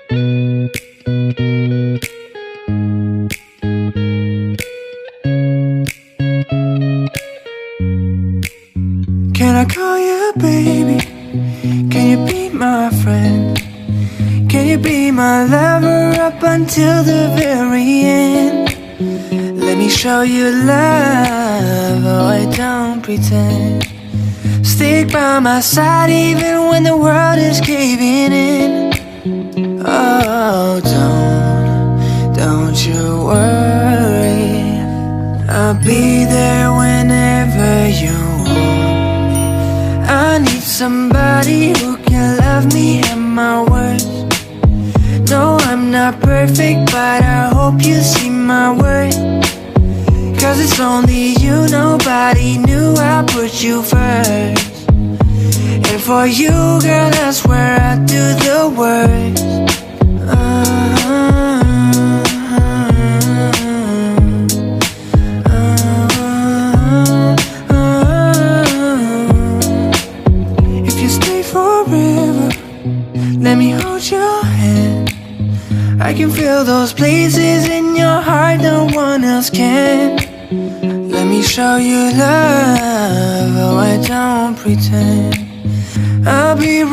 Can I call you baby? Can you be my friend? Can you be my lover up until the very end? Let me show you love, oh I don't pretend. Stick by my side even when the world is caving in. Oh, don't you worry, I'll be there whenever you want me. I need somebody who can love me at my worst. No, I'm not perfect, but I hope you see my worth. Cause it's only you, nobody knew I put you first. And for you, girl, that's where I do the work. If you stay forever, let me hold your hand. I can feel those places in your heart no one else can. Let me show you love, oh I don't pretend. I'll be right